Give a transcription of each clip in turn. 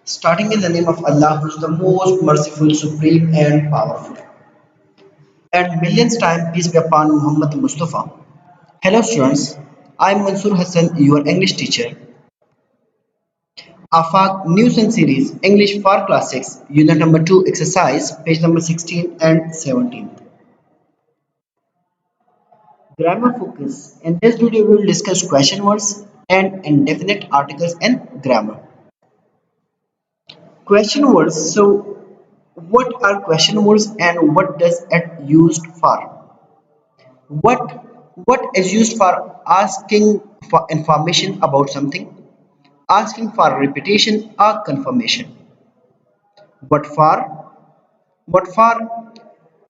Starting in the name of Allah, who is the most merciful, supreme, and powerful. And millions times peace be upon Muhammad Mustafa. Hello students, I am Mansoor Hassan, your English teacher. Afaq News and Series English for Class 6, Unit number 2, Exercise, page number 16 and 17. Grammar focus. In this video, we will discuss question words and indefinite articles and grammar. Question words. So, what are question words and what does it used for? What is used for asking for information about something, asking for repetition or confirmation. What for? What for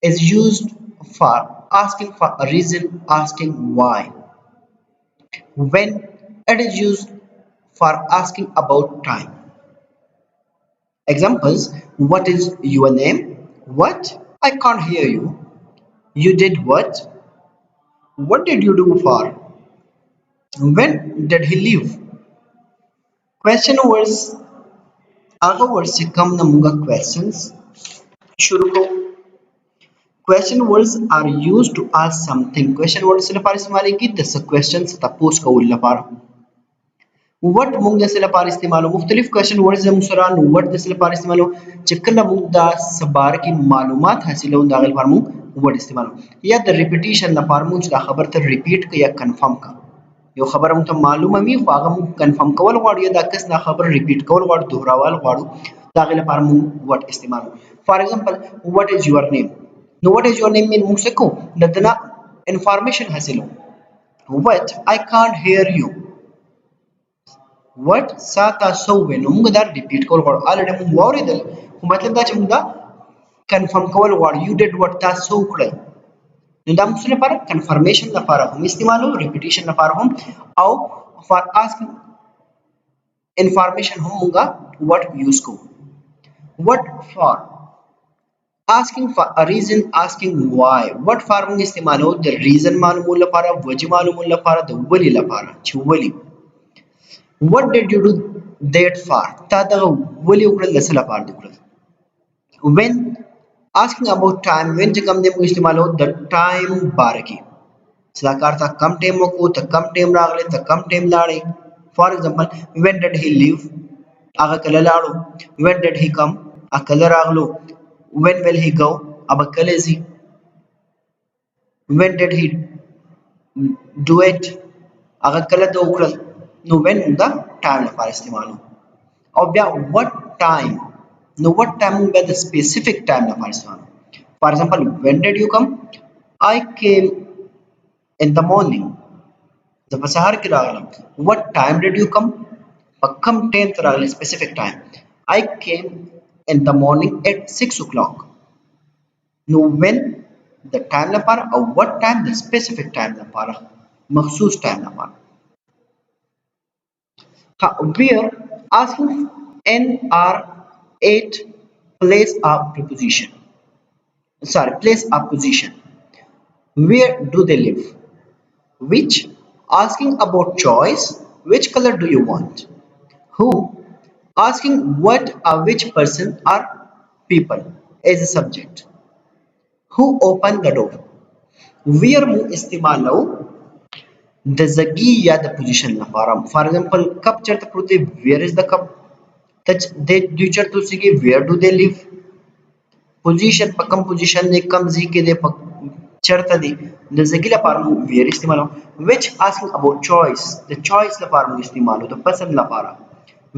is used for asking for a reason, asking why. When it is used for asking about time. Examples: what is your name? What? I can't hear you. You did what? What did you do for? When did he leave? Question words आगे word से कम नमूंगा questions शुरू को question words are used to ask something question words से लपार इस्तेमाल की दस questions तपोस का उल्ला पार what Munge से लपार इस्तेमाल मुख्तलिफ question words हम सुरान what से लपार इस्तेमाल चिकन मुद्दा सबार की मालूमात हासिल हों दाखिल फार्मू what इस्तेमाल या the repetition लपार मुझ ला खबर तर repeat का या confirm का यो खबर हम ته معلومه می خو هغه مون کنفرم کول غواړو یا دا کس دا خبر ریپیټ کول غواړو دوهراول غواړو دا غل لپاره مون وټ استعمال فار ایگزامپل what is your name نو what is your name مين موږ څه کو ددنا انفارمیشن حاصلو what I can't hear you what ساتا سو نو موږ دا ریپیټ کول غواړو الریډي مون واوریدل خو مطلب دا چې موږ دا کنفرم کول غواړو you did what تاسو کړل نو دا موږ لپاره کنفرمیشن لپاره هم استعمالو ریپیټیشن لپاره هم او فار asking information هم موږ what use کو what for asking for a reason asking why what for موږ استعمالو د reason معلومول لپاره وجه معلومول لپاره د ولی لپاره چې ولی what did you do that for تا دا ولی وکړل د څه لپاره دی وکړل when asking about time when چې کوم د موږ استعمالو د time باره کې چې دا کار ته کم ټیم وکړو ته کم ټیم راغلی ته کم ټیم لاړې فار ایگزامپل when did he leave هغه کله لاړو when did he come هغه کله راغلو when will he go هغه کله ځي when did he do it هغه کله دا وکړل نو when دا ټایم لپاره استعمالو او بیا what time no what time by the specific time لپاره استعمالو for example when did you come I came in the morning the pasahar ki raglam what time did you come pakam 10th raglam specific time I came in the morning at 6 o'clock no when the time la para or what time the specific time la para makhsus time la para where asking n or 8 place of preposition place of position where do they live which asking about choice which color do you want who asking what or which person or people is a subject who opened the door where mu istimal lau the zagi ya the position لپاره for example cup چرته پروت دی where is the cup they do چرته سigi where do they live position په کوم position دی کم ځای کې دی چرته دی د زګی لپاره مو ویر استعمالو which asking about choice the choice لپاره مو استعمالو د پسند لپاره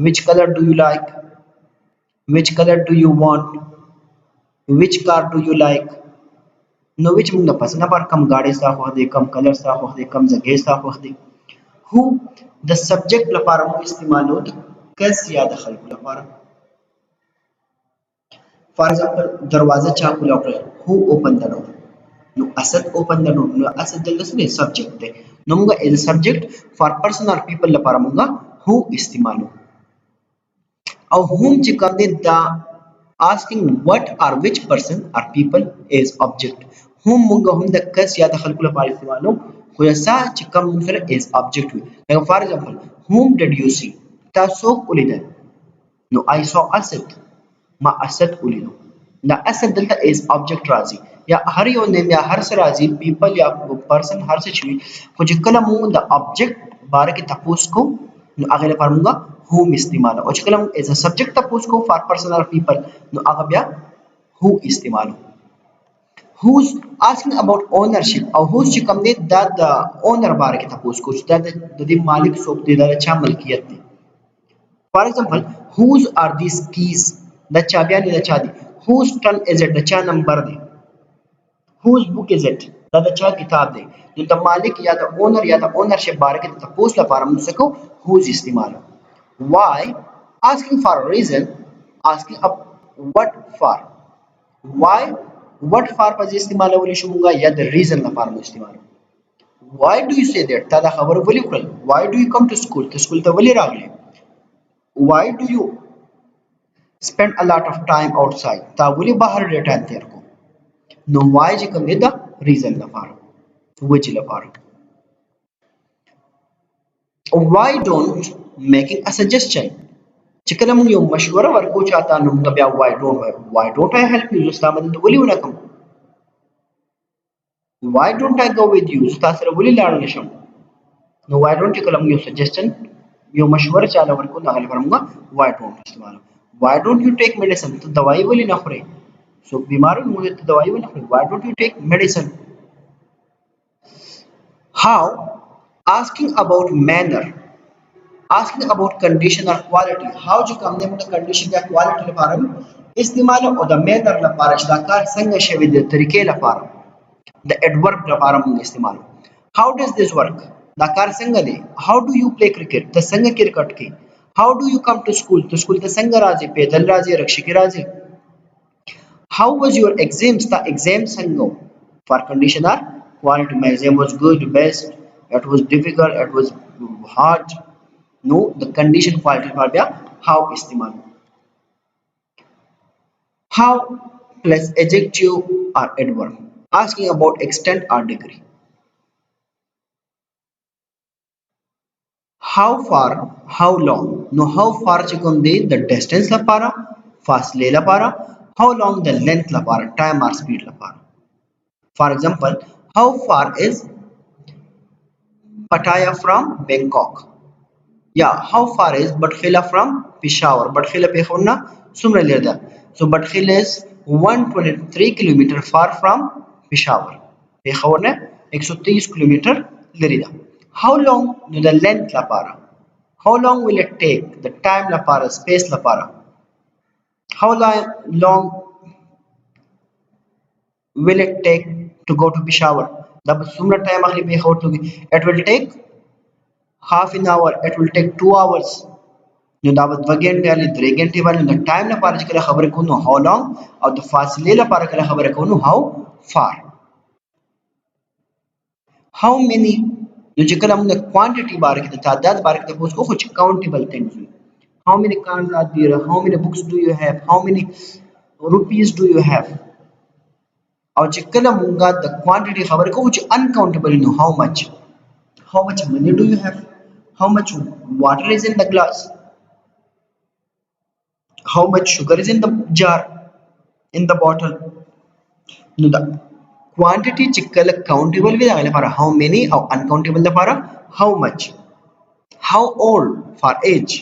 which color do you like which color do you want which car do you like نو which موږ د پسند لپاره کم گاډي ستا خو دی کم کلر ستا خو دی کم زګی ستا خو دی who د subject لپاره مو استعمالو کس یا د خلکو لپاره for example دروازه چا کولا کړ who opened the door no asad open the door no asad دلته څه subject دی نو موږ as a subject for person or people لپاره موږ who استعمالو او whom چې کوم دی دا asking what or which person or people is object whom موږ هم د کس یا د خلکو لپاره استعمالو خو یسا چې کوم موږ سره is object وي like for example whom did you see تاسو ولیدل نو I saw Asad. ما اسد ولیدو. دا اسد دلته از object راځي یا هر یو نیم یا هر څه راځي people یا person هر څه چوي خو چې کله موږ د object باره کې تاسو کو نو هغه لپاره موږ whom استعمال او چې کله موږ as a subject تاسو کو for person or people نو هغه بیا who استعمال. who's asking about ownership او who's چې کوم دی دا د اونر باره کې تاسو کو چې دا د دې مالک څوک دی دا چا ملکیت دی. For example, whose are these keys? The chabiani the chadi. Whose turn is it? The cha number de. Whose book is it? The cha kitab de. तो the malik या the owner या the ownership बारे के तपोस ला form मुझसे को whose इस्तेमाल. Why? Asking for a reason. Asking up what for. Why? What for पर इस्तेमाल वाली शुमुगा या the reason ला फारम इस्तेमाल. Why do you say that? S खबर वाली कल. Why do you come to school? तो स्कूल तो वाली रागले. Why do you spend a lot of time outside? تا ولی بهر ډیر ټایم تیر کو. نو why چې کوم دی دا reason لپاره وجه لپاره. Why don't making a suggestion چې کله موږ یو مشوره ورکو چاته نو موږ بیا why don't I help you زستا مدد ولی ونکم. Why don't I go with you زستا سره ولی لاړ نشم. نو why don't چې کله موږ یو suggestion یو مشوره چاله ورکو نو هغه لپاره موږ why don't استعمال. Why don't you take medicine? तो दवाई वाली ना खरे. So बीमार हो मुझे तो दवाई वाली ना खरे. Why don't you take medicine? How? Asking about manner. Asking about condition or quality. How जो काम ने मुझे condition या quality ले पारम इस्तेमाल और the manner ले पारम शदाकार संग शविद तरीके ले पारम the adverb ले पारम मुझे इस्तेमाल. How does this work? दा कार संग दे. How do you play cricket? the संग क्रिकेट की. How do you come to school? तो स्कूल ते संग राजी पैदल राजी रक्षी की राजी. How was your exams? The exam संगो. For condition or quality. My exam was good, best. It was difficult. It was hard. No, the condition quality पर क्या? How इस्तेमाल. How plus adjective or adverb. Asking about extent or degree. How far, how long. No, how far चिकम they the distance ला पारा, फासले ला पारा. How long the length ला पारा, time or speed ला पारा. For example, how far is Pattaya from Bangkok? Yeah, how far is Batkhila from Peshawar? Batkhila Peshawar na sumra leda. So Batkhila is 123 kilometer far from Peshawar. Peshawar ne 130 kilometer lerida. How long do the length la para? How long will it take? The time la para, space la para. How long will it take to go to Peshawar? The sumra time akhli Peshawar to it will take half an hour. It will take 2 hours. نو دا به 2 غنټې علي 3 غنټې باندې د ټایم لپاره چې کله خبرې کوو نو how long او د فاصلې لپاره کله خبرې کوو نو how far. How many نو چې کله موږ quantity باره کې د تعداد باره کې تاسو خو چې countable things وي. How many cars are there? How many books do you have? How many rupees do you have? او چې کله موږ د quantity خبرې کوو چې uncountable نو how much. How much money do you have? How much water is in the glass? How much sugar is in the jar, in the bottle? No, the quantity chikkal countable with para how many or uncountable the para how much. How old for age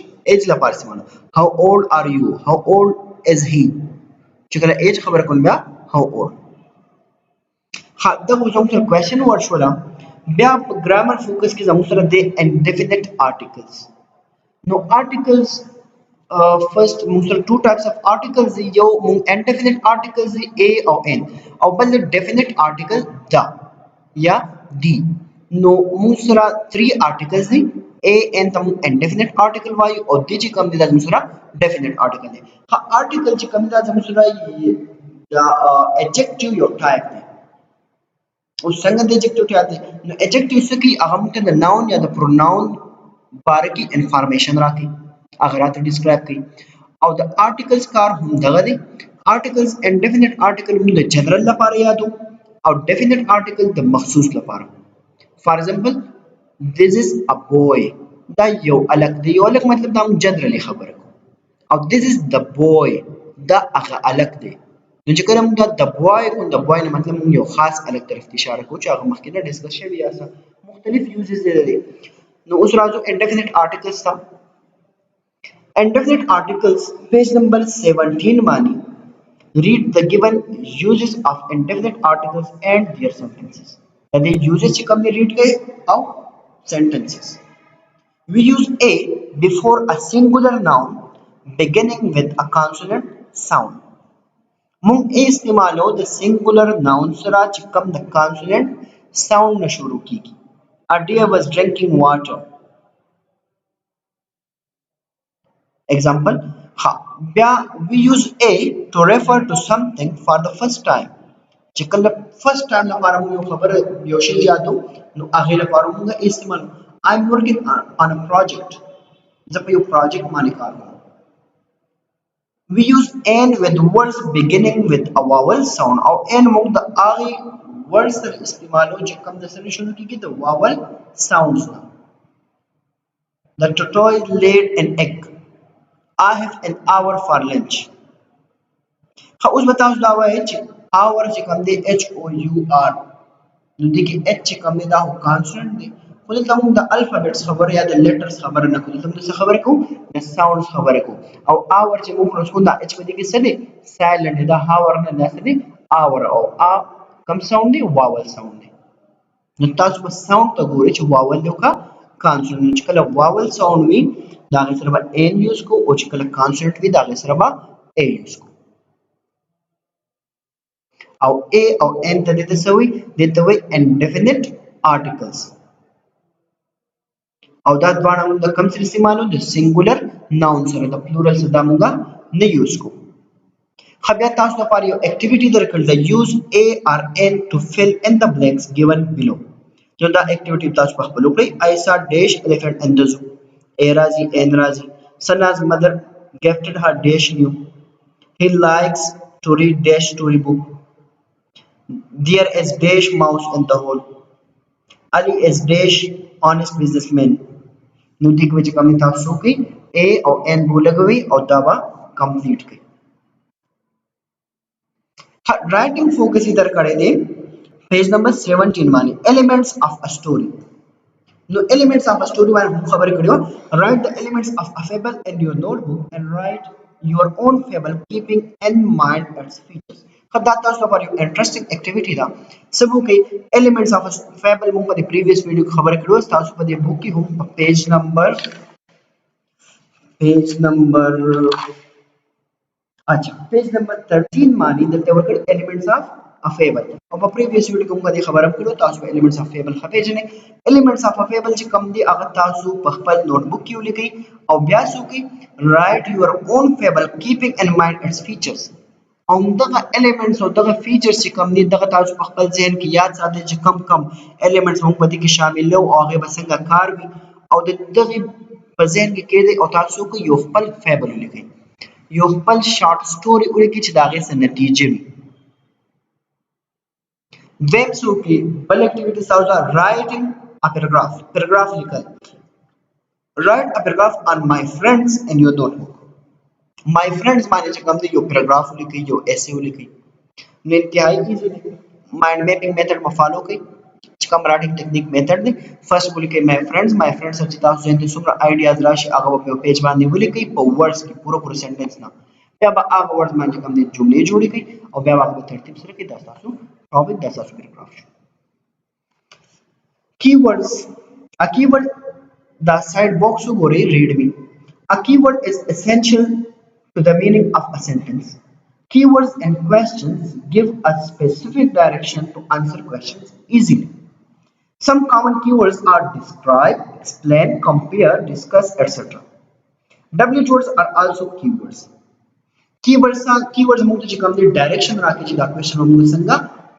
la para simano. How old are you? How old is he? Chikkala age khabar kun bya how old. Ha da wo jom question word shola bya grammar focus ki zamu sara de indefinite articles. No articles first मुझे two types of articles yo indefinite articles a और n और बल definite article the या the. no मुझे three articles a n तम indefinite article वायु और the जी कम दिला मुझे definite article है. हाँ article जी कम दिला मुझे या adjective यो type है उस संगत adjective क्या आते हैं. adjective से कि अहम के the noun या the pronoun बारे की information राखी अगर आप डिस्क्राइब की और द आर्टिकल्स कार हम दगा दे आर्टिकल्स इंडेफिनिट आर्टिकल हम द जनरल ला पारे याद हो और डेफिनिट आर्टिकल द मखसूस ला पारे. For example this is a boy द यो अलग मतलब द हम जनरली खबर को او this is the boy دا هغه الک دی نو چې کله موږ د boy کوم د boy نه مطلب موږ یو خاص الک طرف ته اشاره کوو چې هغه مخکې نه ډسکس شوی یا مختلف یوزز لري نو اوس راځو indefinite articles ته indefinite articles page number 17 باندې read the given uses of indefinite articles and their sentences دا د uses چې کوم دی read کړئ او sentences we use a before a singular noun beginning with a consonant sound مونږ استعمالو د singular noun سره چې کوم د consonant sound نه شروع کیږي a deer was drinking water example ha bia we use a to refer to something for the first time چې کله first time لپاره موږ یو خبره یو شی یادو نو هغه لپاره موږ استعمال I'm working on a project زه په یو project باندې کار کوم we use n with words beginning with a vowel sound او n موږ د هغه words سره استعمالو چې کوم د سره شروع کیږي د vowel sounds نه the tortoise laid an egg I have an hour for lunch خو اوس به تاسو دا وایئ چې hour چې کوم دی h o u r نو دې کې h چې کوم دی دا کانسونټ دی خو دلته موږ د الفابېټس خبره یا د لیټرز خبره نه کوو دلته موږ څه خبره کوو د ساوندز خبره کوو او hour چې موږ پروس کوو دا h په دې کې څه دی سایلنټ دی دا hour نه دا څه دی hour او کوم ساوند دی واول ساوند دی نو تاسو په ساوند ته ګورئ چې واول دی کا کانسونټ چې کله واول ساوند وي دا غي سره به n یوز کو او چې کله کانسونټ وي دا غي سره به a یوز کو او a او n ته دته سوي دته وي indefinite articles او دا دواړه موږ د کوم سره استعمالو د singular noun سره د plural سره دا موږ نه یوز کو خو بیا تاسو لپاره یو اکټیویټي درکړل د use a or n to fill in the blanks given below نو دا اکټیویټي تاسو په خپل وکړئ I saw dash elephant in the zoo a razi n razi Sana's mother gifted her dash new he likes to read dash story book there is dash mouse in the hole Ali is dash honest businessman نو دې کې چې کوم تاسو کې a او n بولګوي او دا به کمپلیټ کړئ رائټینګ فوکس در کړی دی پیج نمبر 17 باندې elements of a story نو elements of a story باندې خبرې کړو write the elements of a fable in your notebook and write your own fable keeping in mind its features خدا تاسو لپاره یو انټرېسټینګ اکټیویټی ده سبو کې elements of a fable موږ په پریویس ویډیو کې خبرې کړو تاسو په دې بوک کې هم په پیج نمبر اچھا پیج نمبر 13 باندې دلته ورکړ elements of a fable او په پریویس ویډیو کې موږ دې خبره کړو تاسو په elements of fable خپېژنې elements of a fable چې کوم دي هغه تاسو په خپل نوٹ بک کې ولیکئ او بیا څوکئ write your own fable keeping in mind its features او دغه elements او دغه features چې کوم دي دغه تاسو په خپل ذهن کې یاد ساتئ چې کم elements موږ په دې کې شامل لو او هغه به څنګه کار وي او دغه په ذهن کې کېږي او تاسو کو یو خپل fable ولیکئ یو خپل شارټ سټوري ولیکئ چې دا غي څه نتیجه وي ویب سو کې بل اکټیویټي تاسو writing a paragraph لیکل write a paragraph on my friends in your notebook my friends باندې چې کوم دی یو پیراګراف لیکي یو ایسے ولیکي نو انتهایی ایزی مایند میپینګ میتھډ مو فالو کړئ چې کوم رائټینګ ټیکنیک میتھډ دی فرست ولیکئ my friends چې تاسو ځین څومره آیډیاز راشي هغه په پیج باندې ولیکئ په ورډز کې پورا سنټنس نه بیا به هغه ورډز باندې کوم دی جملې جوړې کړئ او بیا هغه په ترتیب سره کې تاسو ټاپک د تاسو پیراګراف شو keywords a keyword the side box وګورئ read me a keyword is essential to the meaning of a sentence. Keywords and questions give a specific direction to answer questions easily. Some common keywords are describe, explain, compare, discuss, etc. WH words are also keywords. Keywords موږ ته چې کوم دي ډایرکشن راکړي چې دا کوېشن موږ څنګه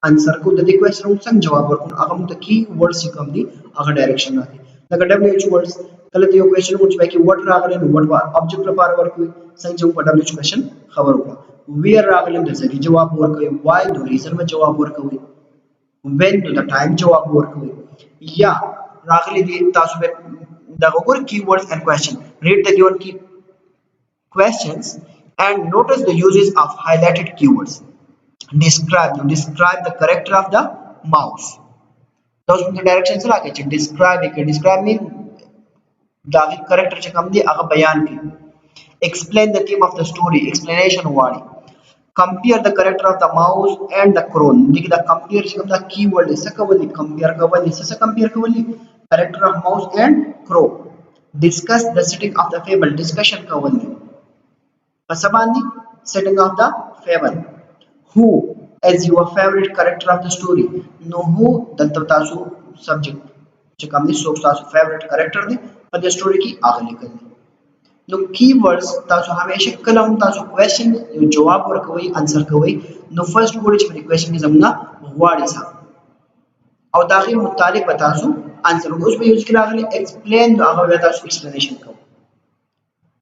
انسر کو د دې کوېشن موږ څنګه جواب ورکړو هغه موږ ته keywords چې کوم دي هغه ډایرکشن راکړي لکه WH words کله ته یو کوېشن موږ چې کې وټ راغلی نو وټ object لپاره ورکوي څنګه چې په WH کوېشن خبر وکړو where راغلی د ځکه جواب ورکوي why د ریزن ما جواب ورکوي when د ټایم جواب ورکوي یا راغلی دي تاسو به دا وګور keywords and question read the given key questions and notice the uses of highlighted keywords. Describe the character of the mouse. Those the directions लाके चे describe mean दागी character चे कम दी आगा बयान की. Explain the theme of the story. Explanation वाली. Compare the character of the mouse and the crow. देखिए दा compare चे कम दा keyword है सका वाली compare का वाली ससा compare का वाली character of mouse and crow. Discuss the setting of the fable. Discussion का वाली. Pasabandi setting of the fable. Who as your favorite character of the story? No who दंत तासु subject चे कम दी सोच तासु favorite character दी पर the story की आगे लिखल दी. नो कीवर्ड्स तासु हमेशा कलम तासु क्वेश्चन जवाब वर्कवई आंसर कवई नो फर्स्ट वर्ड इज क्वेश्चन की जमना व्हाट इज और दाखिल मुतालिक बतासु आंसर उस पे यूज करा अगले एक्सप्लेन दो अगले बतासु एक्सप्लेनेशन को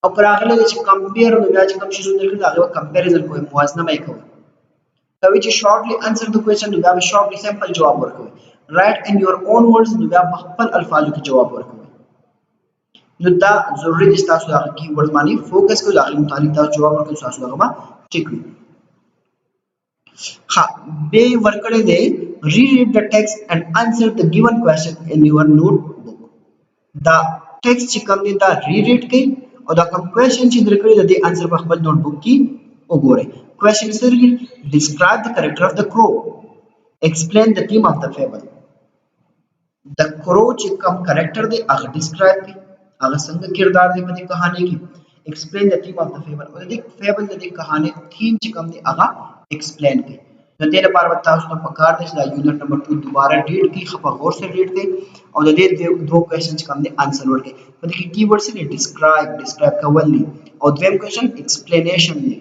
और पर अगले जैसे कंपेयर दो आज कम चीजों देखकर अगले कंपैरिजन को मुआवजा में कहो तभी जो शॉर्टली आंसर द क्वेश्चन दो शॉर्टली सिंपल जवाब वर्कवई write in your own words दो बखपल अल्फाजों के जवाब वर्कवई नुदा जरूरी इस तासु दाखिल कीवर्ड मानी फोकस को दाखिल मुतालिक तासु जवाब वर्क तासु लगमा ठीक है. हाँ बे वर्कड़े दे reread the text and answer the given question in your notebook. The text चिकम ने दा reread की और दा कम question चिंदर करे दे आंसर बखबल नोटबुक की ओगोरे. Question सिर्फ describe the character of the crow. Explain the theme of the fable. The crow चिकम character दे आगे describe की आगे संग किरदार दे पति कहानी की explain the theme of the fable और द फेबल द कहानी थीम चिकम दे आगा एक्सप्लेन की न तेरे बार बता उसने पकार दे दा यूनिट नंबर 2 दोबारा रीड की खपा गौर से रीड की और दे दो क्वेश्चन चिकम दे आंसर वर्ड के पति की कीवर्ड से डिस्क्राइब का वली और द्वेम क्वेश्चन एक्सप्लेनेशन दे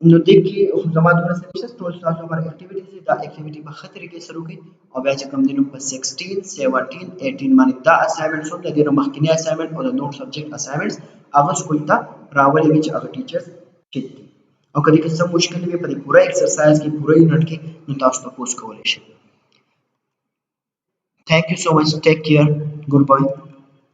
नो देखिए जमा दोबारा से निश्चित टोल साथ हमारे एक्टिविटीज दा एक्टिविटी पर खतरे के शुरू की और बैच कम दिनों पर 16 17 18 माने दा असाइनमेंट्स होते दिनों मखकिनी असाइनमेंट और नोट सब्जेक्ट असाइनमेंट्स अगस्त को इता रावल विच अगर टीचर्स चित्ती और कभी किसी मुश्किल में पर पूरा एक्सरसाइज की पूरा यूनिट की नुतास तो पोस्ट कोलेशन. Thank you so much. Take care. Good bye.